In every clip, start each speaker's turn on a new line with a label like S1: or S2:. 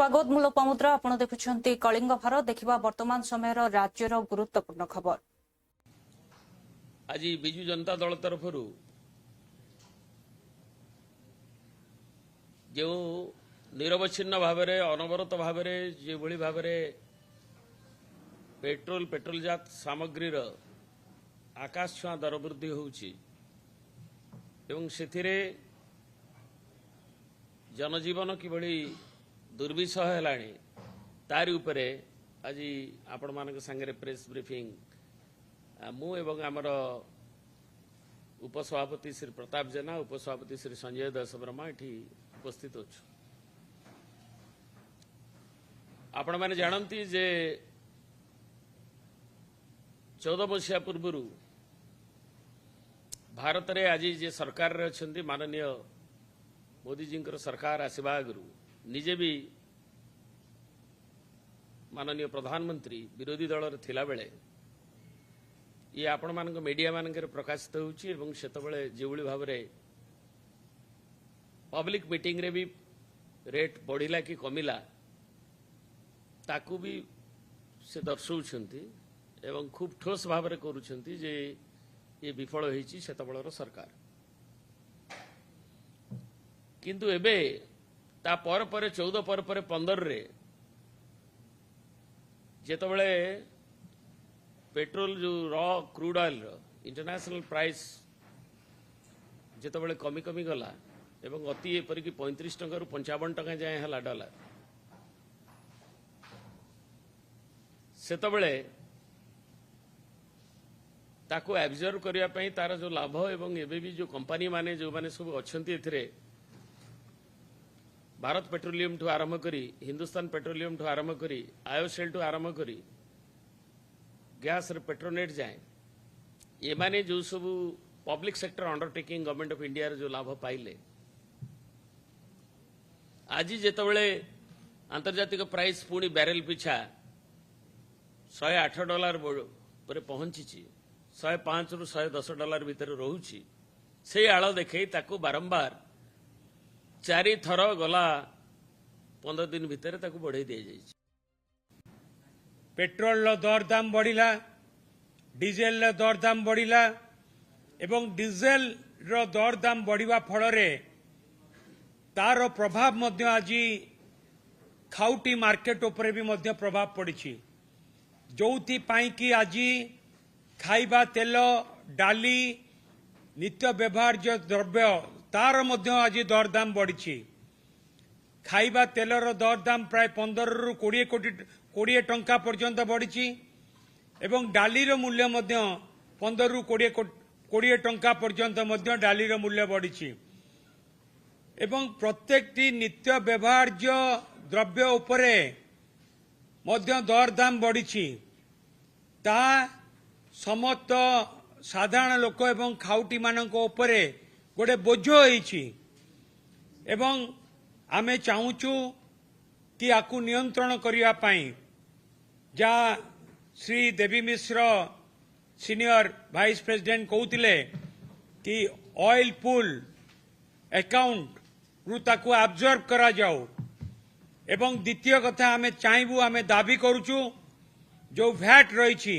S1: स्वागत मूल पमुद्रा आपण देखुछंती कलिंग भारत देखिबा वर्तमान समयर राज्यर गुरुत्वपूर्ण खबर।
S2: आज विजु जनता दल तरफ जो निरवच्छिन्न भाव अनवरत भाव जो भाव पेट्रोल जात सामग्री आकाश छुआ दर वृद्धि होउछि एवं सेथिरे जनजीवन किभଳି दुर्विषह हेलाणी तारी उपरे आज आपण मानक संगे प्रेस ब्रीफिंग मु एवं आमर उपसभापति श्री प्रताप जेना उपसभापति श्री संजय दशब्रमा एठी उपस्थित होछु। आपण माने जानती जे 14 मसीहा पूर्व भारत रे आज जे सरकार रे अछंती माननीय मोदी जी सरकार आसवा आगु निजे भी माननीय प्रधानमंत्री विरोधी दल थिला बेले ये आपण मान मीडिया मानक प्रकाशित होउछि एवं सेतबेले जेउली भाव रे पब्लिक मीटिंग रे भी रेट बढ़िला कि कमिला ताकू भी से दर्शाउछंती एवं खूब ठोस भाव रे करूछंती जे ये विफल होईछि सेतबेलर सरकार किंतु एबे ता पर 14 पर 15 रे जेतबेले पेट्रोल जो raw crude oil international price जेतबेले कमी कमी गला एवं अति एपर कि 35 टका रु 55 टका जाए हला डॉलर सेतबेले ताको एब्जॉर्ब करिया पई तार जो लाभ एवं एबे भी जो कंपनी माने जो माने सब अछंती एथिरे भारत पेट्रोलियम ठू आरंभ करी हिंदुस्तान पेट्रोलियम ठू आरंभ करी आयोसेल ठू आरंभ करी गैस रे पेट्रोनेट जाए ये माने जो सब public sector undertaking government of India रे जो लाभ पाइले आज जेतबेले अंतर्जातिक प्राइस पुणी बैरेल पिछा $108 पर पहुंची 105 रु $110 भितर रोची से आड़ देखे ताकू बारंबार 4 थर गला 15 दिन भितर ताकू बढ़ाई दि जाइए।
S3: पेट्रोल दर दाम बढ़िला डीजेल दर दाम बढ़िला एवं डीजेल रो दर दाम बढ़िबा फल रे तार प्रभाव मध्य आज खाउटी मार्केट उपरे भी मध्य प्रभाव पड़ी जोथि पाई कि आज खाइबा तेल डाली नित्य व्यवहार्य द्रव्य तार मध्य आज दर दाम बढ़ी खाइबा तेलर दर दाम प्राय 15 रु 20 टंका पर्यंत बढ़ी एवं डालीर मूल्य मध्य 15 रु 20 टंका पर्यंत मध्य डालीर मूल्य बढ़ी एवं प्रत्येक नित्य व्यवहार्य द्रव्य उपरे मध्य दर दाम बढ़ी ता समस्त साधारण लोक एवं खाउटी मानक उपरे गोटे बोझ होइछि एवं आमे चाहूचु कि आकु नियंत्रण करिया पाई जा श्री देवी मिश्र सीनियर वाइस प्रेसिडेंट कहउतिले कि ऑयल पूल अकाउंट रु ताकु एब्जॉर्ब करा जाओ एवं द्वितीय कथा आमे चाहबू आमे दाबी करूचु जो भैट रही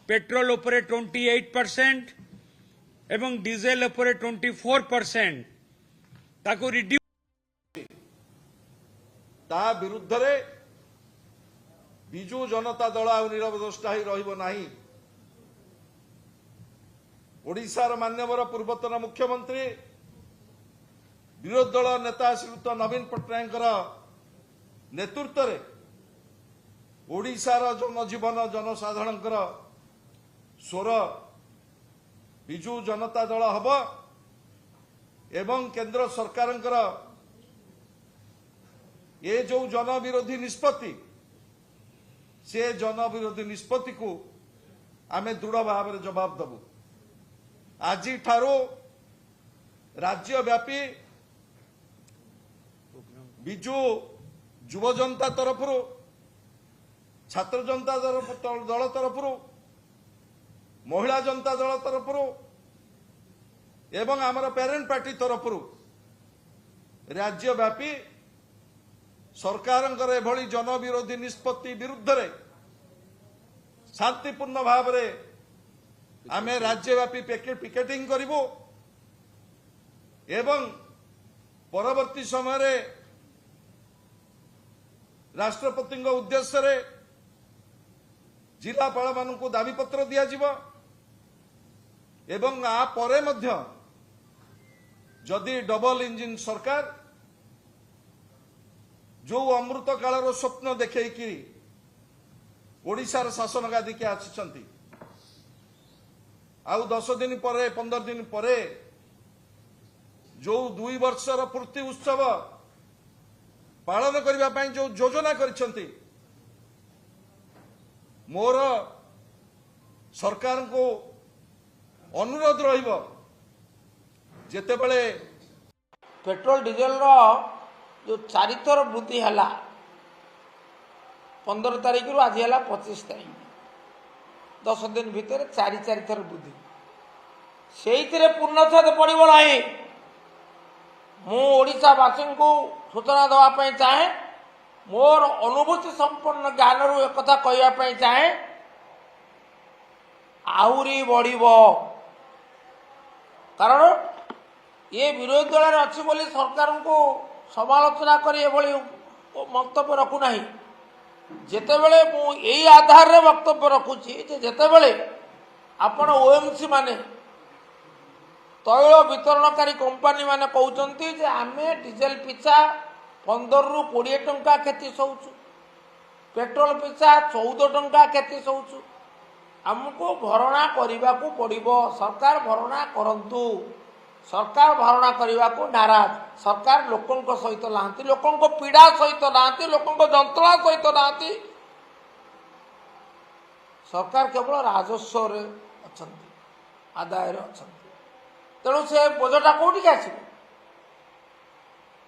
S3: पेट्रोल उपरे 28% एवं डीजेल उपरे 24% ताको रिड्यूस
S4: ता विरुद्ध रे बिजू जनता दल आ निरवद्रष्टा ही रहिबो नाही। ओडिशार मान्यवर पूर्वतन मुख्यमंत्री विरोधी दल नेता श्रीयुत नवीन पट्टनायक नेतृत्व रे ओडिशार जनजीवन जनसाधारण स्वर बिजू जनता दल हब एवं केंद्र सरकार ये जो जनविरोधी निष्पत्ति से जनविरोधी निष्पत्ति को आमे दृढ़ भाव में जवाब दबु। आज ठारो राज्यव्यापी बिजू युव जनता तरफ छात्र जनता दल तरफ महिला जनता दल तरफ एवं आमर पेरेंट पार्टी तरफ राज्यव्यापी सरकारଙ୍କର ଏଭଳି जनविरोधी निष्पत्ति विरुद्ध रे शांतिपूर्ण भाव रे आमे राज्यव्यापी पिकेटिंग करिवो एवं परवर्ती समय रे राष्ट्रपति उद्देश्य रे जिलापाल मानकु दाबीपत्र दिया जिवो एवं आ परे मध्य जदि डबल इंजिन सरकार जो अमृत कालर स्वप्न देखैकि ओडिशार शासन गादी के आछिसंती आउ 10 दिन पर 15 दिन पर जो 2 वर्षर पूर्ति उत्सव पालन करबा पई जो योजना करिसंती मोर सरकार को अनुरोध रहिबो जेते बेले
S5: पेट्रोल डीजेल रो जो 4 थर वृद्धि है 15 तारीख रु आज है 25 तारीख 10 दिन भितर 4 थर वृद्धि से पूर्णछेद पड़ो ना मुशावासी को सूचना देवाई चाहे मोर अनुभूति संपन्न ज्ञान रू एक कथा कहवाई चाहे आहरी बढ़ कारण ये विरोधी दल अच्छी बोली सरकार को समालोचना कर मंतव्य रखुना जितेबले यही आधार रे वक्तव्य रखुची जितेबले आपण ओएमसी माने तैल वितरणकारी कंपानी माने कहउचंती जे आमे डीजेल पिछा 15 रु 20 टंका क्षति सौचु पेट्रोल पिछा 14 टंका क्षति सौचु हमको भरणा करने को पड़ो सरकार भरणा करंतु सरकार भरणा करने को नाराज सरकार लोकों सहित नहांती लोकों पीड़ा सहित नहांती लोकों जंत्रणा सहित नहांती सरकार केवल राजस्व रे अछंती आदाय रे अछंती तेणु से बोझटा कौटी आस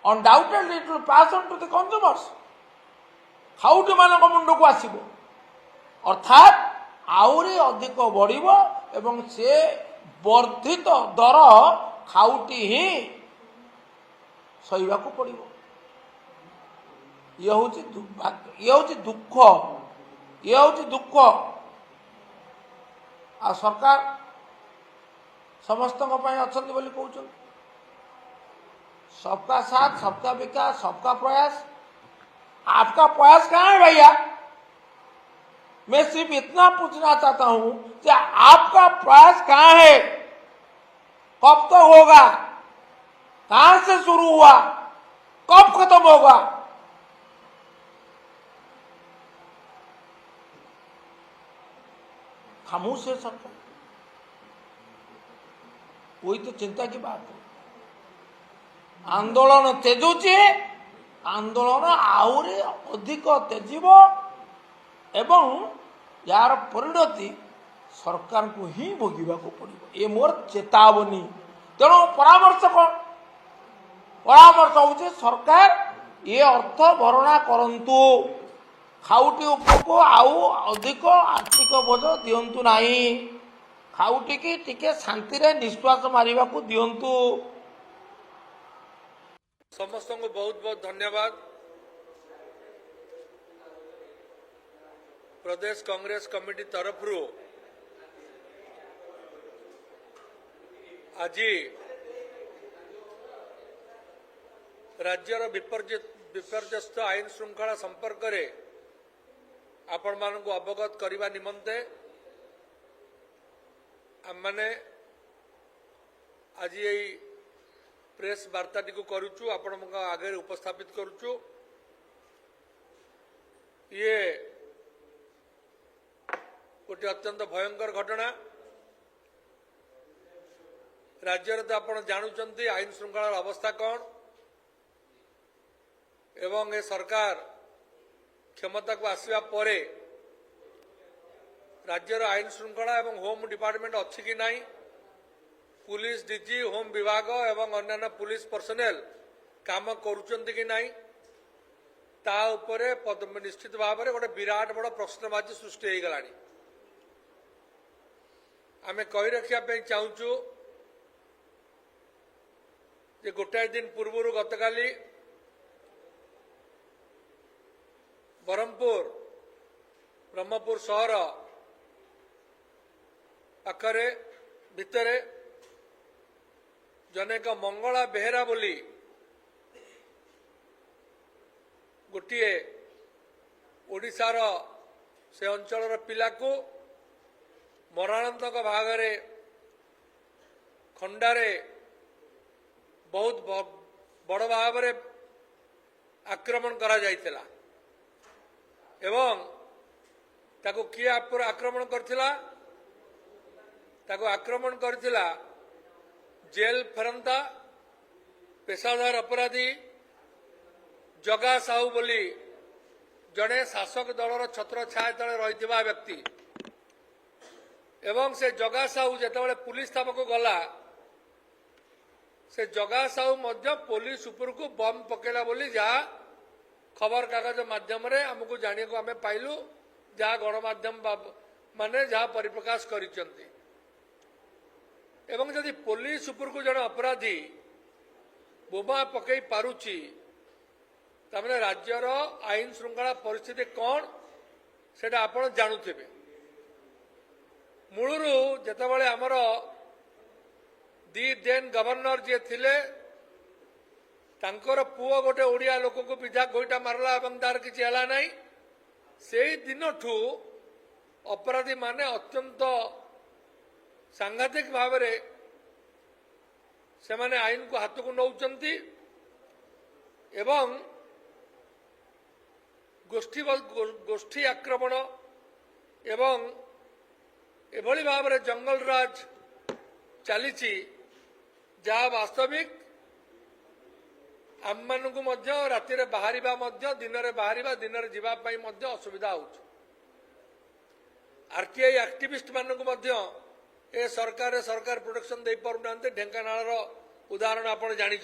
S5: undoubtedly it will pass on to the consumers खाउटी मानक मुंड को आसीबो अर्थात आउरी अधिक बढ़िबो एवं से वर्धित दर खाउटी ही सहीबा को पड़ो ये हूँ दुर्भाग्य ये हूँ दुख ये हूँ दुख आ सरकार समस्त अच्छा बोली कहते सबका साथ सबका विकास सबका प्रयास आपका प्रयास कहाँ है भैया मैं सिर्फ इतना पूछना चाहता हूं कि आपका प्रयास कहाँ है कब तक होगा कहां से शुरू हुआ कब खत्म होगा खामोश है सरकार वही तो चिंता की बात है आंदोलन तेजुची आंदोलन आहरी अधिक तेजिब एवं यार परिणति सरकार को ही भोगवा को पड़ो ये मोर चेतावनी तेणु परामर्श कौन परामर्श हूँ सरकार ये अर्थ भरणा करंतु खाउटी उपको आउ अधिक आर्थिक बोझ दिंतु नहीं खाउटी की टिके शांति रे निश्वास मारिबा को दिंतु
S6: समस्त को बहुत बहुत धन्यवाद प्रदेश कांग्रेस कमिटी तरफ आज राज्यर विपर्यस्त आईन श्रृंखला संपर्क में आपण मान को अवगत करने निमंते आम मैंने आज यही प्रेस वार्ताटी को करुचु आपण आगे उपस्थापित करुचु ये गोटे अत्यंत भयंकर घटना राज्य तो आप जानुचंती आईन श्रृंखलार अवस्था कौन एवं ए सरकार क्षमता को आसवा परे राज्यर आईन श्रृंखला एवं होम डिपार्टमेंट अच्छी कि नहीं पुलिस डीजी होम विभाग एवं अन्य पुलिस पर्सनेल काम करुचंती कि नहीं ता उपरे निश्चित भाव में गोटे विराट बड़ प्रश्नबाची सृष्टि हो गलानी आमे कही रखा चाहूँ जे गोटाए दिन पूर्व गतकाली ब्रह्मपुर सहर पाखरे भितरे जनेक मंगला बेहेरा बोली गोटे ओडिशार से अंचल पिला को मरणांतक भागरे खंडारे बहुत बड़ भाव में आक्रमण करा जाइतिला एवं ताको किए आक्रमण करथिला ताको आक्रमण करथिला जेल फेरंता पेशादार अपराधी जगा साहू बोली जड़े शासक दलर छत्र छाया तले रही व्यक्ति एवं से जगा साहू जिते पुलिस थापक गला से जगा साहू मध्य पुलिस उपर को बम पकेला बोली जहाँ खबर कागज माध्यम रे हमको जाने को आम पाइलु जहाँ गणमाध्यम माने जहाँ परिप्रकाश करिसेंती एवं जदि पुलिस उपर को जन अपराधी बोमा पकई पारुची तमने राज्यर आईन श्रृंखला परिस्थिति कौन सेटा आपण जानुथिबे मूलरू जेतेबेले आमर दी देन गवर्नर जी थिले तांकर पुओ गोटे ओडिया लोक को विधा गोईटा मारला एवं तार किछि हला नाही सेही दिनठू अपराधी माने अत्यंत सांघातिक भाव से माने आईन को हाथ को नौचंती एवं गोष्ठी आक्रमण एवं एभली भाव में जंगल राज चली जहाँ वास्तविक आम मान राति बाहर दिन में बाहर दिन में जावाई असुविधा हो आरटीआई एक्टिविस्ट मानक ए सरकार प्रोटेक्शन दे पारुना ढेंकानाल उदाहरण आप जानी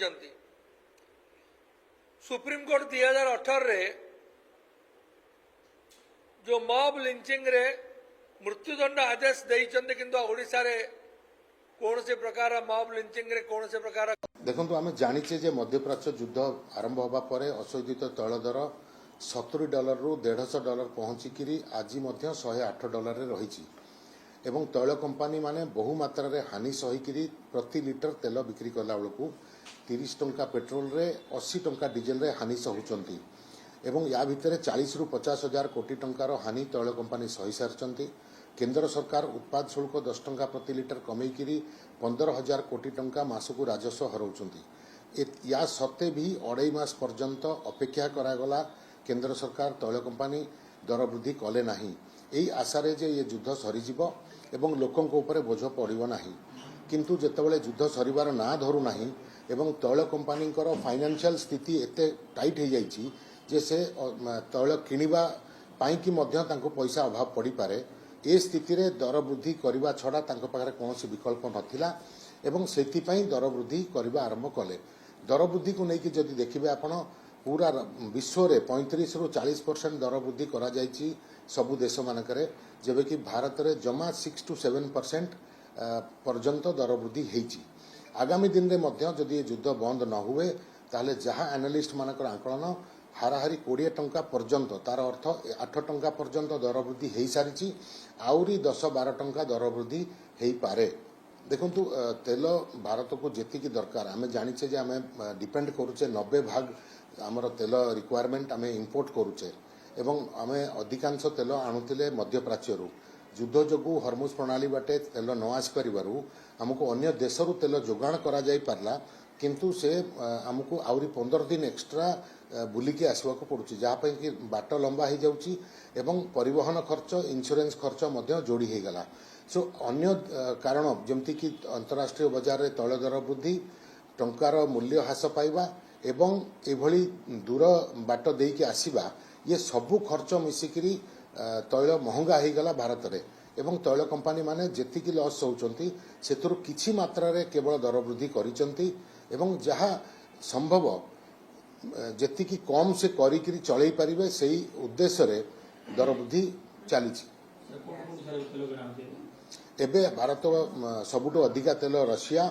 S6: सुप्रीमकोर्ट 2018 रे जो मॉब लिंचिंग रे मृत्युदंड आदेश देइचंते किंतु ओडिसा रे कौन से प्रकार मॉब लिंचिंग रे कौन से प्रकार
S7: देखंतु आमे जानिचे जे मध्यप्राच्य युद्ध आरंभ होबा परे अशोधित तैल दर $70 रु $150 पहुंचिकी आज $108 रे रही एवं तैल कंपानी माने बहु मात्रा रे हानि सहिकी प्रति लिटर तेल बिक्री कला बेलू 30 टंका पेट्रोल रे 80 टंका डीजेल रे हानि सहुचंती एवं या भितर 40 रु 50 हजार कोटी टंकार हानि तैल कंपानी सही सारचंती केंद्र सरकार उत्पाद शुल्क 10 टंका प्रति लिटर कमेकी 15,000 कोटी टंका मासकू राजस्व हरौचंती या सत्ते भी 2.5 मास पर्यंत अपेक्षा करागला केंद्र सरकार तैल कंपानी दर वृद्धि कले नाही एई आशारे जे ये युद्ध सरीजिव एवं लोकंक उपरे बोझ पड़िबो नाही किंतु जेतेबेले युद्ध सरीबार ना धरू नाही एवं तैल कंपानी फाइनेंशियल स्थिति एते टाइट हो जाइछि जे से तैल किनिबा पाई कि मध्य तांको पैसा अभाव पड़ी पारे ए स्थिति रे दर वृद्धि करबा छडा तांको पाखरे कोनोसी विकल्प नथिला एवं सेतिपई दर वृद्धि करबा आरंभ कले दर वृद्धि को लेकिन जदि देखिबे आपण पूरा विश्व रे 35 रु 40% दर वृद्धि करा जाइछि सबु देश मानकरे जेबे कि भारत रे जमा 6 to 7% पर्यंत दर वृद्धि हेछि आगामी दिन रे मध्य जदि युद्ध बंद न हुए ताले जहां एनालिस्ट मानकर आकलन हाराहारी 20 टंका पर्यंत तार अर्थ 8 टंका पर्यंत दर वृद्धि हो सारी आउरी 10-12 टंका दर वृद्धि हो पारे देखंतु तेल भारत को जेतिकी दरकार आमे जानिचे जे आमे डिपेंड करूचे 90 भाग आमर तेल रिक्वायरमेंट आमे इंपोर्ट करूचे एवं आमे अधिकांश तेल आणुतिले मध्यप्राच्यरू युद्ध जोगु हरमुज प्रणाली बाटे तेल न आस परिवारू हमको अन्य देशरू तेल जोगाण करा जाई पारला किंतु से हमको आउरी 15 दिन एक्स्ट्रा बुलिकी आसवा को पड़ुची जहाँपाई कि बाट लंबा हो जाउची एवं परिवहन खर्च इंश्योरेंस खर्च मध्य जोड़ी हो गला सो अन्य कारण जमती कि अंतरराष्ट्रीय बाजार रे तैल दर वृद्धि टंकार मूल्य ह्रास पाइबा एवं एभली दूर बाट देकी आसीबा ये सबु खर्च मिसिकी तैल महंगा हो गला भारत रे एवं तैल कंपानी माने जेतिकी लॉस होउचंती सेथुरु किछि मात्रा रे केवल दर वृद्धि करिसंती एवं जहा संभव जेतिकी कम से करिकरी चलई परिबे सेही उद्देश्य रे दर वृद्धि चलीछि एबे भारत सबुठु अधिका तेल रशिया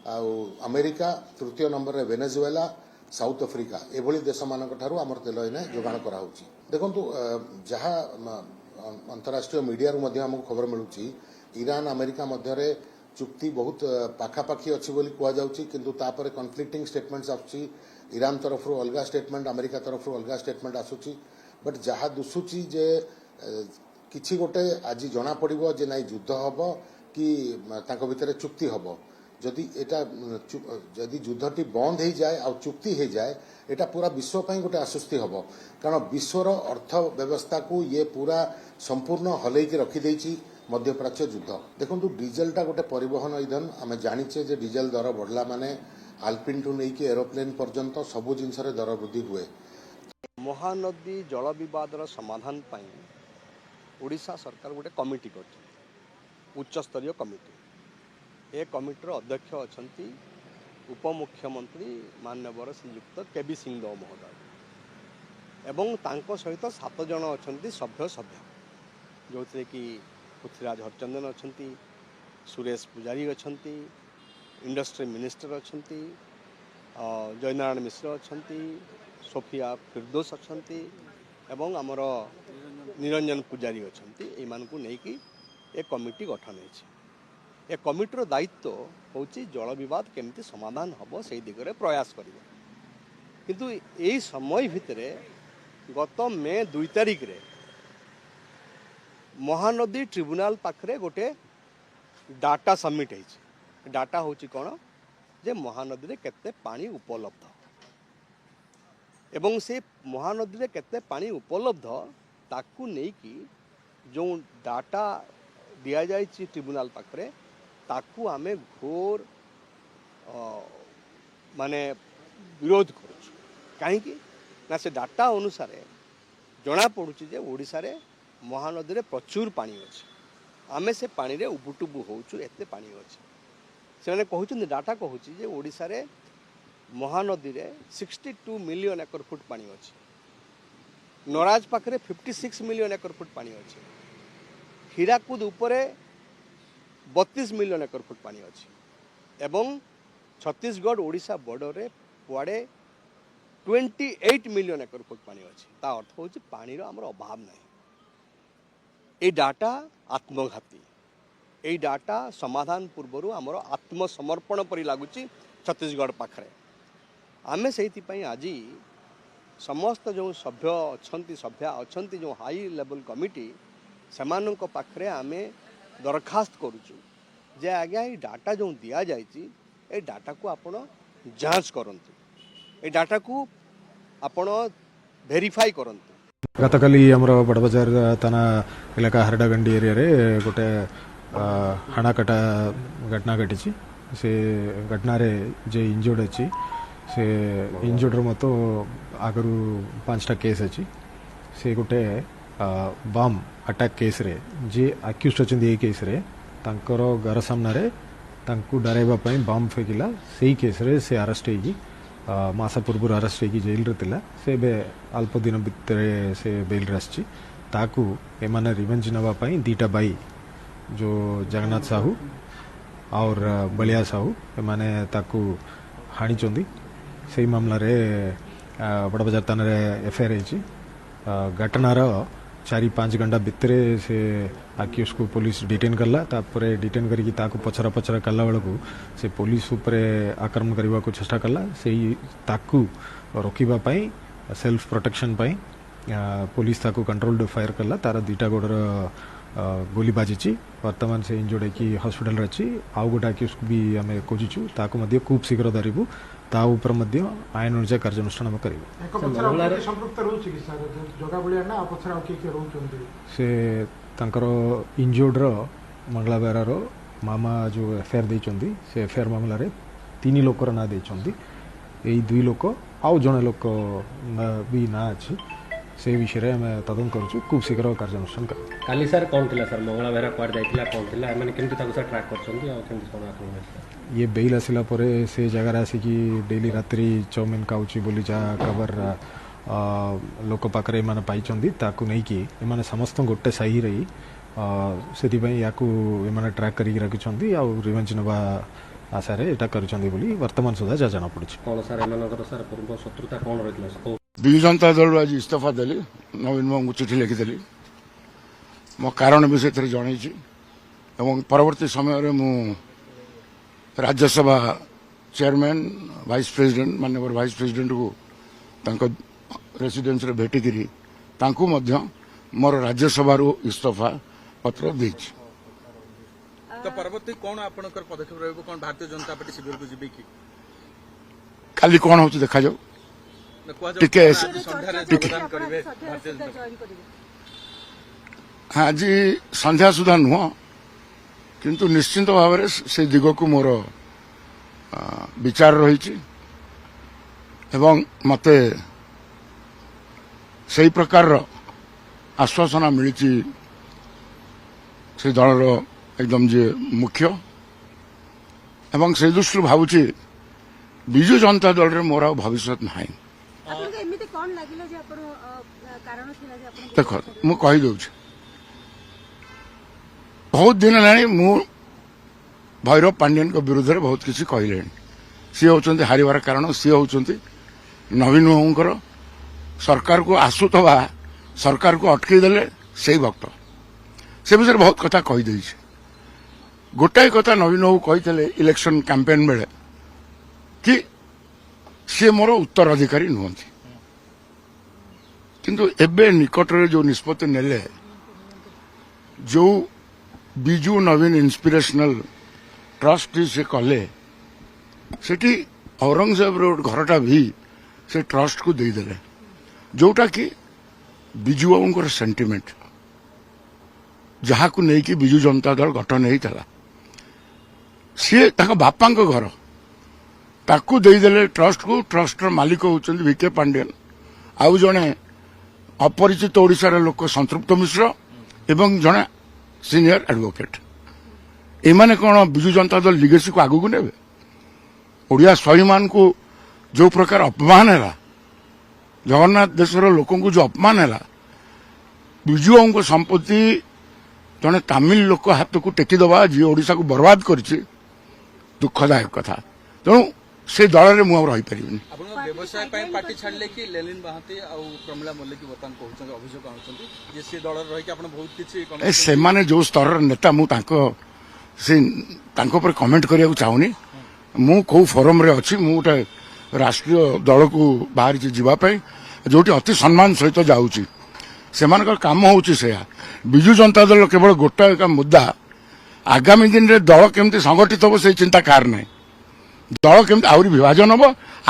S7: आ अमेरिका तृतीय नंबर रे वेनेजुएला साउथ अफ्रिका एभली देश मान आमर तेल एने जोगाण कराऊँच देखु जहाँ अंतरराष्ट्रीय मीडिया आमको खबर मिलूँ ईरान अमेरिका मध्य चुक्ति बहुत पाखापाखि अच्छी बोली कहुच्छी किंतु तापर कन्फ्लिक्टिंग स्टेटमेंट्स आसूची ईरान तरफ अलग स्टेटमेंट अमेरिका तरफ अलग स्टेटमेंट आसूची बट जहाँ दुशुची जे किछि गोटे आज जना पड़िबो जे नाई युद्ध हबो कि तांको भितरे चुक्ति हबो जदि एटा जदि युद्धटी बंद हो जाए आ चुक्ति हो जाए एटा पूरा विश्व ପାଇଁ गोटे आश्वस्ति हबो कारण विश्वर अर्थ व्यवस्था को ये पूरा संपूर्ण हलैकी रखी देछि मध्यप्राच्य युद्ध देखो डीजेलटा गोटे परिवहन ईंधन आम जाचे जे डीजेल दर बढ़ला माने आल्पिन टू नहीं एरोप्लेन पर्यंत सबु जिनस दर वृद्धि हुए।
S8: महानदी जल विवादर समाधान पाई ओडिशा सरकार गोटे कमिटी कर उच्च स्तरीय कमिटी ए कमिटीर अध्यक्ष अच्छा उपमुख्यमंत्री मान्यवर श्रीयुक्त केबी सिंहदेव महोदय एवं तांको सहित 7 जन अच्छा सभ्य जो थे कि पृथ्वीराज हरचंदन अच्छा सुरेश पुजारी अच्छा इंडस्ट्री मिनिस्टर अच्छा जयनारायण मिश्र अच्छा सोफिया फिरदोस अच्छा एवं आमर निरंजन पुजारी अच्छा यू नहीं एक कमिटी गठन है कमिटीर दायित्व हूँ जल विवाद केमती समाधान हम से दिगरे प्रयास करें किंतु यही समय भितर गत मे 2 तारिख रे महानदी ट्रिब्यूनाल पाखरे गोटे डाटा सबमिट है डाटा हूँ कौन जे महानदी रे केते पानी उपलब्ध एवं से महानदी रे केते पानी उपलब्ध ताकू नहीं कि जो डाटा दिया जाए ट्रिब्यूनाल पाखरे ताकू आमे घोर माने विरोध करूँ कहीं ना से डाटा अनुसार जना पड़ुची जे ओडिशा रे महानदी रे प्रचुर पानी अच्छे आमे से पानी रे उबुटुबु होचु एते पानी अच्छे से माने कहउछन डाटा कहउची जे ओडिशा रे महानदी रे 62 मिलियन एकर फुट पानी अच्छे नराज पाखरे 56 मिलियन एकर फुट पानी अच्छे हीराकुद उपरे 32 मिलियन एकर फुट पानी अच्छी एवं छत्तीसगढ़ ओडिशा बॉर्डर रे पुआड़े 28 मिलियन एकर फुट पानी अच्छी ता अर्थ हूँ पानी आमर अभाव ना ये डाटा आत्मघाती ये डाटा समाधान पूर्वर आमर आत्मसमर्पण परि लगुच छत्तीसगढ़ पाखरे आमे से आज समस्त जो सभ्य अच्छा सभ्या अच्छा जो हाई लेवल कमिटी से पाखरे आमे दरखास्त करुचु जे आज्ञा ये डाटा जो दि जाए डाटा को आपण जांच करंतु ए डाटा को आपण वेरीफाई करंतु
S9: गतकाली आमर बड़बाजार थाना इलाका हरडागंडी एरिया रे गोटे हाणाकाटा घटना घटी से घटना रे जे इंजर्ड अच्छी से इंजर्ड मत आगरू 5टा केस अच्छी से गोटे बम अटैक केस रे जे अक्यूज्ड अच्छा ये केस रे तांकर घर सामने तांकू डराइबा पई बम फेकिला सेही केस रे से अरेस्ट होगी मास पूर्व अरेस्ट होगी जेल रे तिला से बे अल्प दिन भितर से बेल रे आछि ताकू एमाने रिवेंज नवा पई 2टा बाई जो जगन्नाथ साहू और बलिया साहू एमाने ताकू हाणी चंदी सेही मामला रे बड़बाजार थाना रे एफआईआर होईछि घटनार 4-5 घंटा भितर से आक्यूज को पुलिस डिटेन करला तापर डिटेन करके ताकू पचरा पचरा कला बेलू से पुलिस उपरे आक्रमण करने को चेष्टा कला से ताकू रोकिबा पाई सेल्फ प्रोटेक्शन पाई पुलिस ताकू कंट्रोल्ड फायर कला तार 2टा गोड़र गोली बाजी वर्तमान से इंजर्ड की हॉस्पिटल रे अछि आउ गोटा आक्यूज को भी आम खोजुचु ताकू मध्य खूब शीघ्र धरबू ता ऊपर मध्य आईन अनुसार कार्यानुष्ठान हम करूँ से तांकर इंजर्ड मंगला बेरार मामा जो एफआईआर देइचंदी से एफआईआर मामला रे 3 लोकर ना देइचंदी एई 2 लोक आउ जने लोक भी ना अछि से विषय में तदन करूँ खूब शीघ्र कार्यानुष्ठान कर
S10: काली सर कौन थिला सर मंगला बेरा क्वार जाइथिला कौन थिला माने केमती ताको सर ट्रैक करछंती आ केमती कोन आक्रमण
S9: ये बेल आसिला परे से जगह आसिकी डेली रात्रि चाउमिन खाऊची बोली जा खबर लोक पाखरे एमाने पाइचंदी ताकू नहीं कि एमाने समस्त गोटे साही रही से याकू एमाने ट्रैक करी रखिछंदी आ रिवेंज नवा ଆଶାରେ ଏଇଟା କରିଛନ୍ତି ବୋଲି ବର୍ତ୍ତମାନ ସୁଦ୍ଧା ଯାହା ଜଣାପଡ଼ୁଛି।
S10: କ'ଣ ସାର୍ ଏମାନଙ୍କର ସାର୍ ପୂର୍ବ ଶତ୍ରୁତା କ'ଣ ରହିଥିଲା?
S11: ବିଜୁ ଜନତା ଦଳରୁ ଆଜି ଇସ୍ତଫା ଦେଲି, ନବୀନ ବାବୁଙ୍କୁ ଚିଠି ଲେଖିଦେଲି, ମୋ କାରଣ ବି ସେଥିରେ ଜଣେଇଛି ଏବଂ ପରବର୍ତ୍ତୀ ସମୟରେ ମୁଁ ରାଜ୍ୟସଭା ଚେୟାରମ୍ୟାନ୍ ଭାଇସ୍ ପ୍ରେସିଡେଣ୍ଟ ମାନ୍ୟବର ଭାଇସ୍ ପ୍ରେସିଡେଣ୍ଟକୁ ତାଙ୍କ ରେସିଡେନ୍ସରେ ଭେଟିକିରି ତାଙ୍କୁ ମଧ୍ୟ ମୋର ରାଜ୍ୟସଭାରୁ ଇସ୍ତଫା ପତ୍ର ଦେଇଛି।
S12: ତ ପରବର୍ତ୍ତୀ କ'ଣ ଆପଣଙ୍କର ପଦକ୍ଷେପ ରହିବ? କ'ଣ ଭାରତୀୟ ଜନତା ପାର୍ଟି ଶିବିରକୁ ଯିବେ କି?
S11: କାଲି କ'ଣ ହେଉଛି ଦେଖାଯାଉ। ଟିକେ ଆଜି ସନ୍ଧ୍ୟା ସୁଦ୍ଧା ନୁହଁ, କିନ୍ତୁ ନିଶ୍ଚିନ୍ତ ଭାବରେ ସେ ଦିଗକୁ ମୋର ବିଚାର ରହିଛି ଏବଂ ମୋତେ ସେହି ପ୍ରକାରର ଆଶ୍ୱାସନା ମିଳିଛି ସେ ଦଳର ଏକଦମ ଯିଏ ମୁଖ୍ୟ, ଏବଂ ସେ ଦୃଷ୍ଟିରୁ ଭାବୁଛି ବିଜୁ ଜନତା ଦଳରେ ମୋର ଆଉ ଭବିଷ୍ୟତ ନାହିଁ। ଦେଖ, ମୁଁ କହିଦେଉଛି, ବହୁତ ଦିନ ହେଲାଣି ମୁଁ ଭୈରବ ପାଣ୍ଡିଆନଙ୍କ ବିରୁଦ୍ଧରେ ବହୁତ କିଛି କହିଲେଣି। ସିଏ ହେଉଛନ୍ତି ହାରିବାର କାରଣ, ସିଏ ହେଉଛନ୍ତି ନବୀନ ବାବୁଙ୍କର ସରକାରକୁ ଆସୁଥିବା ସରକାରକୁ ଅଟକେଇ ଦେଲେ ସେଇ ଭକ୍ତ। ସେ ବିଷୟରେ ବହୁତ କଥା କହିଦେଇଛି। ଗୋଟାଏ କଥା ନବୀନ ବାବୁ କହିଥିଲେ ଇଲେକ୍ସନ କ୍ୟାମ୍ପେନ୍ ବେଳେ କି ସିଏ ମୋର ଉତ୍ତରାଧିକାରୀ ନୁହନ୍ତି, କିନ୍ତୁ ଏବେ ନିକଟରେ ଯେଉଁ ନିଷ୍ପତ୍ତି ନେଲେ, ଯେଉଁ ବିଜୁ ନବୀନ ଇନ୍ସପିରେସନାଲ ଟ୍ରଷ୍ଟ ସେ କଲେ, ସେଠି ଔରଙ୍ଗଜେବର ଗୋଟେ ଘରଟା ବି ସେ ଟ୍ରଷ୍ଟକୁ ଦେଇଦେଲେ, ଯୋଉଟା କି ବିଜୁ ବାବୁଙ୍କର ସେଣ୍ଟିମେଣ୍ଟ, ଯାହାକୁ ନେଇକି ବିଜୁ ଜନତା ଦଳ ଗଠନ ହେଇଥିଲା। ସିଏ ତାଙ୍କ ବାପାଙ୍କ ଘର, ତାକୁ ଦେଇଦେଲେ ଟ୍ରଷ୍ଟକୁ। ଟ୍ରଷ୍ଟର ମାଲିକ ହେଉଛନ୍ତି ଭିକେ ପାଣ୍ଡିଆନ, ଆଉ ଜଣେ ଅପରିଚିତ ଓଡ଼ିଶାର ଲୋକ ସନ୍ତୃପ୍ତ ମିଶ୍ର ଏବଂ ଜଣେ ସିନିୟର ଆଡଭୋକେଟ୍। ଏମାନେ କ'ଣ ବିଜୁ ଜନତା ଦଳ ଲିଗେସିକୁ ଆଗକୁ ନେବେ? ଓଡ଼ିଆ ସ୍ୱାଭିମାନକୁ ଯେଉଁ ପ୍ରକାର ଅପମାନ ହେଲା, ଜଗନ୍ନାଥ ଦେଶର ଲୋକଙ୍କୁ ଯେଉଁ ଅପମାନ ହେଲା, ବିଜୁବାବୁଙ୍କ ସମ୍ପତ୍ତି ଜଣେ ତାମିଲ ଲୋକ ହାତକୁ ଟେକିଦେବା, ଯିଏ ଓଡ଼ିଶାକୁ ବର୍ବାଦ କରିଛି, ଦୁଃଖଦାୟକ କଥା। ତେଣୁ ସେ ଦଳରେ ମୁଁ ଆଉ ରହିପାରିବିନି।
S12: ଆପଣଙ୍କ ବ୍ୟବସାୟ ପାଇଁ ପାର୍ଟି ଛାଡ଼ିଲେ କି ଲେଲିନ ମହାନ୍ତି ଆଉ ପ୍ରମିଳା ମଲ୍ଲିକ ବର୍ତ୍ତମାନ କହୁଛନ୍ତି, ଅଭିଯୋଗ ଆଣୁଛନ୍ତି ଯେ ସେ ଦଳରେ ରହିକି ଆପଣ ବହୁତ କିଛି
S11: ସେମାନେ ଯେଉଁ ସ୍ତରର ନେତା, ମୁଁ ତାଙ୍କ ଉପରେ କମେଣ୍ଟ କରିବାକୁ ଚାହୁଁନି। ମୁଁ କୋଉ ଫୋରମରେ ଅଛି, ମୁଁ ଗୋଟେ ରାଷ୍ଟ୍ରୀୟ ଦଳକୁ ବାହାରିଛି ଯିବା ପାଇଁ, ଯୋଉଠି ଅତି ସମ୍ମାନ ସହିତ ଯାଉଛି। ସେମାନଙ୍କର କାମ ହେଉଛି ସେୟା। ବିଜୁ ଜନତା ଦଳ କେବଳ ଗୋଟାଏ ମୁଦ୍ଦା, ଆଗାମୀ ଦିନରେ ଦଳ କେମିତି ସଂଗଠିତ ହେବ ସେଇ ଚିନ୍ତା କାହାର ନାହିଁ। ଦଳ କେମିତି ଆହୁରି ବିଭାଜନ ହେବ,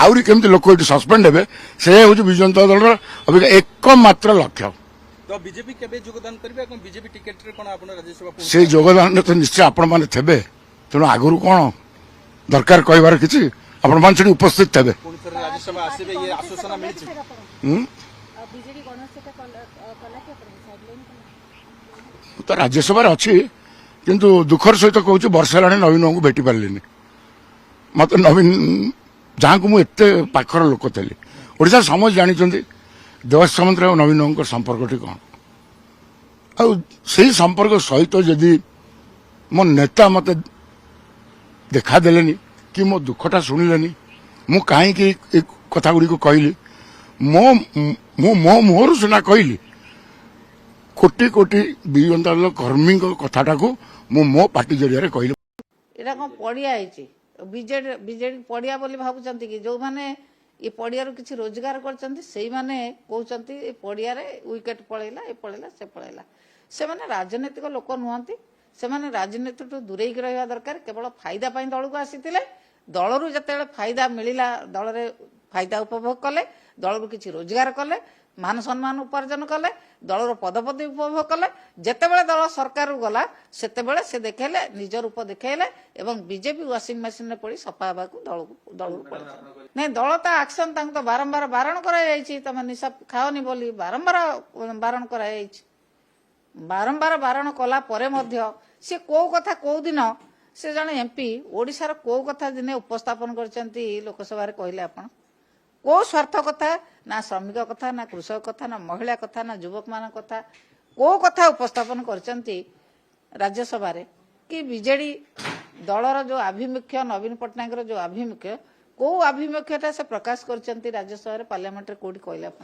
S11: ଆହୁରି କେମିତି ଲୋକ ଏଠି ସସ୍ପେଣ୍ଡ ହେବେ, ସେ ହେଉଛି ବିଜୁ ଜନତା ଦଳର ଅବିକା ଏକମାତ୍ର ଲକ୍ଷ୍ୟ।
S12: ତ ବିଜେପି କେବେ ଯୋଗଦାନ କରିବେ ଏବଂ ବିଜେପି ଟିକେଟରେ କ'ଣ ଆପଣ ରାଜ୍ୟସଭା?
S11: ସେଇ ଯୋଗଦାନରେ ତ ନିଶ୍ଚୟ ଆପଣମାନେ ଥିବେ, ତେଣୁ ଆଗରୁ କ'ଣ ଦରକାର କହିବାର କିଛି, ଆପଣମାନେ ସେଠି ଉପସ୍ଥିତ ଥିବେ।
S12: ରାଜ୍ୟସଭା ଆସିବେ, ଇଏ ଆଶ୍ୱାସନା ମିଳିଛି।
S11: ମୁଁ ତ ରାଜ୍ୟସଭାରେ ଅଛି, କିନ୍ତୁ ଦୁଃଖର ସହିତ କହୁଛି ବର୍ଷେ ହେଲାଣି ନବୀନ ବାବୁଙ୍କୁ ଭେଟି ପାରିଲିନି। ମତେ ନବୀନ, ଯାହାଙ୍କୁ ମୁଁ ଏତେ ପାଖର ଲୋକ ଥିଲି, ଓଡ଼ିଶାର ସମସ୍ତେ ଜାଣିଛନ୍ତି ଦେବାଶିଷ ସାମନ୍ତରାୟ ଆଉ ନବୀନ ବାବୁଙ୍କ ସମ୍ପର୍କଟି କ'ଣ। ଆଉ ସେଇ ସମ୍ପର୍କ ସହିତ ଯଦି ମୋ ନେତା ମତେ ଦେଖାଦେଲେନି କି ମୋ ଦୁଃଖଟା ଶୁଣିଲେନି, ମୁଁ କାହିଁକି ଏ କଥାଗୁଡ଼ିକୁ କହିଲି? ମୁଁ ମୋ ମୁହଁରୁ ସିନା କହିଲି, କୋଟି କୋଟି ବିଜୁ ଜନତା ଦଳ କର୍ମୀଙ୍କ କଥାଟାକୁ ମୁଁ ମୋ ପାର୍ଟି ଜରିଆରେ କହିଲି।
S13: ଏଇଟା କ'ଣ ପଡ଼ିଆ ହେଇଛି? ବିଜେଡି ପଡ଼ିଆ ବୋଲି ଭାବୁଛନ୍ତି କି? ଯେଉଁମାନେ ଏ ପଡ଼ିଆରୁ କିଛି ରୋଜଗାର କରିଛନ୍ତି ସେଇମାନେ କହୁଛନ୍ତି ଏ ପଡ଼ିଆରେ ୱିକେଟ୍ ପଳେଇଲା, ଏ ପଳେଇଲା, ସେ ପଳେଇଲା। ସେମାନେ ରାଜନୈତିକ ଲୋକ ନୁହନ୍ତି, ସେମାନେ ରାଜନୀତିଠୁ ଦୂରେଇକି ରହିବା ଦରକାର। କେବଳ ଫାଇଦା ପାଇଁ ଦଳକୁ ଆସିଥିଲେ, ଦଳରୁ ଯେତେବେଳେ ଫାଇଦା ମିଳିଲା, ଦଳରେ ଫାଇଦା ଉପଭୋଗ କଲେ, ଦଳରୁ କିଛି ରୋଜଗାର କଲେ, ମାନ ସମ୍ମାନ ଉପାର୍ଜନ କଲେ, ଦଳର ପଦପଦବୀ ଉପଭୋଗ କଲେ। ଯେତେବେଳେ ଦଳ ସରକାରରୁ ଗଲା ସେତେବେଳେ ସେ ଦେଖେଇଲେ, ନିଜ ରୂପ ଦେଖେଇଲେ ଏବଂ ବିଜେପି ୱାସିଂ ମେସିନରେ ପଡ଼ି ସଫା ହେବାକୁ ଦଳରୁ ପଡ଼ିଲା। ନାଇଁ, ଦଳ ତା ଆକ୍ସନ, ତାଙ୍କୁ ତ ବାରମ୍ବାର ବାରଣ କରାଯାଇଛି, ତମେ ନିଶା ଖାଅନି ବୋଲି ବାରମ୍ବାର ବାରଣ କରାଯାଇଛି। ବାରମ୍ବାର ବାରଣ କଲା ପରେ ମଧ୍ୟ ସେ କୋଉ କଥା କୋଉ ଦିନ, ସେ ଜଣେ ଏମ୍ପି, ଓଡ଼ିଶାର କୋଉ କଥା ଦିନେ ଉପସ୍ଥାପନ କରିଛନ୍ତି ଲୋକସଭାରେ କହିଲେ ଆପଣ? କୋଉ ସ୍ୱାର୍ଥ କଥା? ନା ଶ୍ରମିକ କଥା, ନା କୃଷକ କଥା, ନା ମହିଳା କଥା, ନା ଯୁବକମାନଙ୍କ କଥା, କୋଉ କଥା ଉପସ୍ଥାପନ କରିଛନ୍ତି ରାଜ୍ୟସଭାରେ? କି ବିଜେଡି दलर जो आभिमुख्य नवीन पट्टनायक जो आभिमुख्य कौ आभिमुख्यटा से प्रकाश कर राज्यसभा पार्लियामेंट कौटी कहले आप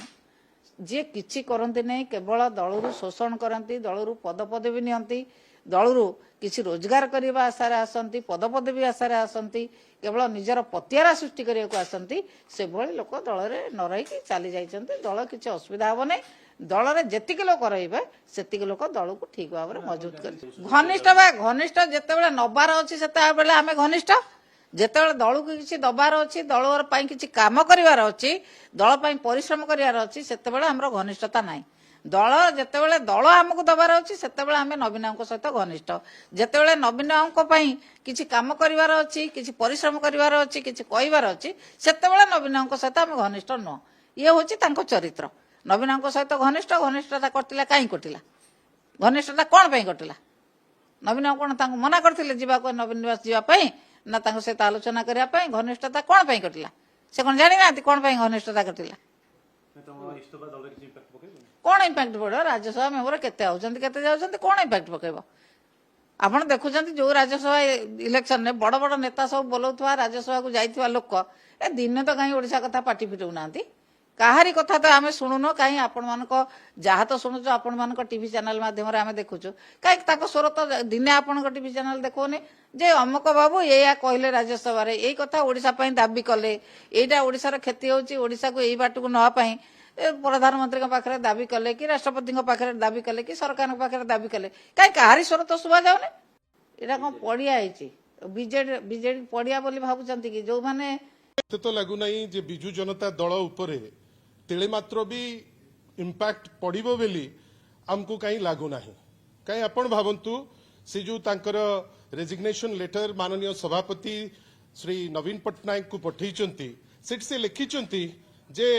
S13: जे किछि करंती नहीं केवल दलरू शोषण करती दलरू पदपदवी नियंती दलरू किछि रोजगार करने आशार आसती पदपदवी आशार आसती केवल निजर पतियारा सृष्टि करने को आसती से भली लोक दल में न रही चली जाइछन्ति दल किछि असुविधा हम नहीं दल में जेतिक लोक रहिबे सेतिक लोक दल को ठीक भाव में मजबूत कर घनिष्ठ जितेबाला नबार अच्छी से बेले आम घनिष्ठ जितेबाला दल को किसी दबार अच्छी दल किसी काम करार अच्छी दल परिश्रम करार अच्छी से आमर घनिष्ठता ना दल जितेबाला दल आमको दबार अच्छी से आम नवीन सहित घनिष्ठ जितेबाला नवीन किसी काम करार अच्छी किसी परिश्रम करार अच्छी किसी कहबार अच्छी से नवीन सहित आम घनिष्ठ नुह ये हूँ चरित्र नवीन सहित घनिष्ठ घनिष्ठता कटिला कहीं कटिला घनिष्ठता कौन पे कटिला नवीन कौन मना करते जावाक नवीन निवास जावाई ना सहित आलोचना करने घनिष्ठता कौन पे कटिला से कौन जानी ना कौन पे घनिष्ठता कटिला कौन इम्पैक्ट पड़ो राज्यसभा मेम्बर केते आउछन्ति केते जाउछन्ति कौन इम्पैक्ट पकेबो आपण देखुछन्ति जो राज्यसभा इलेक्शन ने बड़ बड़ नेता सब बोलौथवा राज्यसभा को जाइथवा लोक ए दिन तो कहीं ओडिशा कथा पार्टी फिटौ नांती काहारी कथा तो आम शुणुन कहीं आपण मानक जहाँ तो शुणुच आपण मानक टीवी चैनल माध्यम आम देखुचु कहीं स्वर तो दिने आपण टीवी चैनल देखोने जे अमुक बाबू या कहले राज्यसभा यही कथा ओडिशा पई दाबी कले एटा ओडिशार क्षति होची ओडिशा को यही बाटू नवाई प्रधानमंत्री पाखे दाबी कले कि राष्ट्रपति पाखे दाबी कले कि सरकार पाखे दाबी कले कहीं काहारी स्वर तो शुभा जाऊनी एटा कौन पड़िया बीजेडी पड़िया बोली भावुचंती कि जो माने
S14: तो लगुना जे बिजु जनता दल उपरे तेले मात्र भी इम्पैक्ट पड़िबो बेली हमको कहीं लागुना कहीं आपण भावंतु से जो तांकर रेजिग्नेशन लेटर माननीय सभापति श्री नवीन पट्टनायक को पठेइचंती सेट से लिखिचंती जे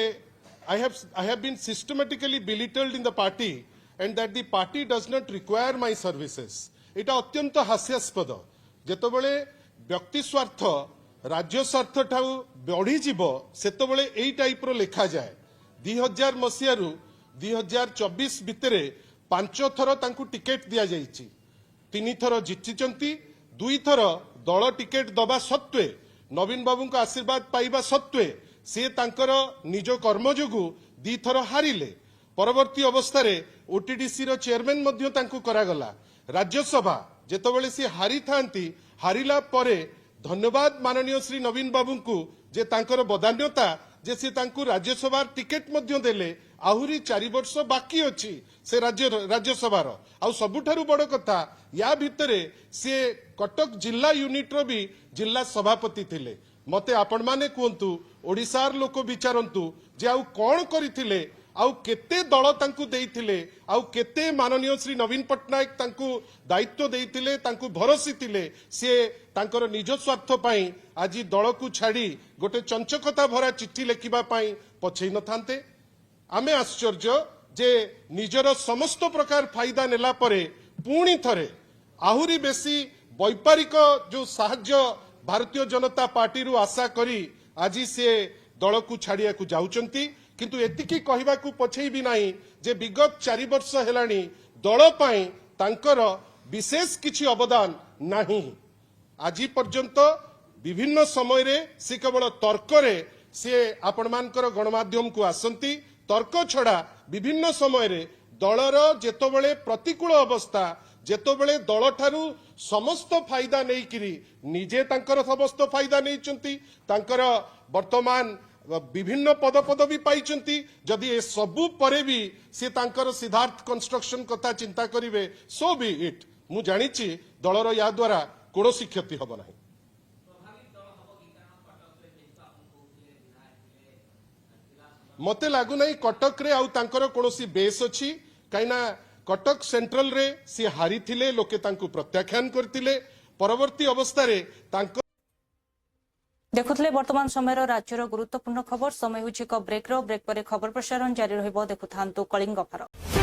S14: I have been systematically belittled in the party and that the party does not require my services. एटा अत्यंत हास्यास्पद जेतबेले व्यक्ति स्वार्थ राज्य स्वार्थ ठाऊ बढ़ी जीव सेतबेले एई टाइप रो लेखा जाए 2000 मसिया रु 2024 भितरे 5 थर तांकु टिकेट दिया जाइछि 3 थर जितिचंती 2 थर दल टिकेट दबा सत्वे नवीन बाबू को आशीर्वाद पाइबा सत्वे से तांकर निज कर्म जोगु 2 थर हारिले परवर्ती अवस्था रे ओटीडीसी रो चेयरमैन मध्य तांकु करागला राज्यसभा जेतबेले से हारी थांती हारिला परे धन्यवाद माननीय श्री नवीन बाबू को जे तांकर बदान्यता जे से तांकु राज्यसभा टिकेट मध्य देले आहुरी 4 वर्ष बाकी अछि से राज्यसभा रो आ सबुठारु बड़ कथा या भितरे से कटक जिला यूनिट रो भी जिला सभापति थिले मते आपण माने कहतु ओडिशार लोक विचारंतु जे आउ कौन करथिले आउ केते दल तांकु देइथिले आउ केते माननीय श्री नवीन पट्टनायक तांकु दायित्व देइथिले तांकु भरोसी थिले से तांकर निज स्वार्थ पई आजी दल को छाड़ी गोटे चंचकता भरा चिट्ठी लेखिबा पई पछै न थांते आमे आश्चर्य जे निजर समस्त प्रकार फायदा नेला परे पुणी थरे आहुरी बेसी वैपारिक जो साहाय्य भारतीय जनता पार्टी रु आशा करी आज से दल को छाड़िया को जाउचंती किंतु एतिकी कहबा को पछै भी नाही जे विगत 4 वर्ष हेलानी दल पई तांकर विशेष किछि अवदान नाही आज पर्यंत विभिन्न समय रे से केवल तर्क रे से आपण मानकर गणमाध्यम को आसंती तर्क छड़ा विभिन्न समय रे दलर जेतबेले प्रतिकूल अवस्था जेतबेले दल ठारू समस्त फायदा नहीं किरी निजे तांकर समस्त फायदा नहीं चंती तांकर वर्तमान विभिन्न पद पदवी पाइचंती जदि ए सबु परे भी से तांकर सिद्धार्थ कंस्ट्रक्शन कथा चिंता करिवे सो बी इट मु जानिछि दलर या द्वारा कोनोसी क्षति हबो नाही मते लागु नाही कटक रे आउ तांकर कोनोसी बेस अछि काइना कटक सेंट्रल रे सी हारी थिले लोके तांकु प्रत्याख्यान करथिले परवर्ती अवस्था रे तांको
S1: देखुଥିଲେ वर्तमान समय राज्यर गुरुत्वपूर्ण खबर समय होछि ब्रेक पर खबर प्रसारण जारी रहइबो देखुथांतु कलिंग फार।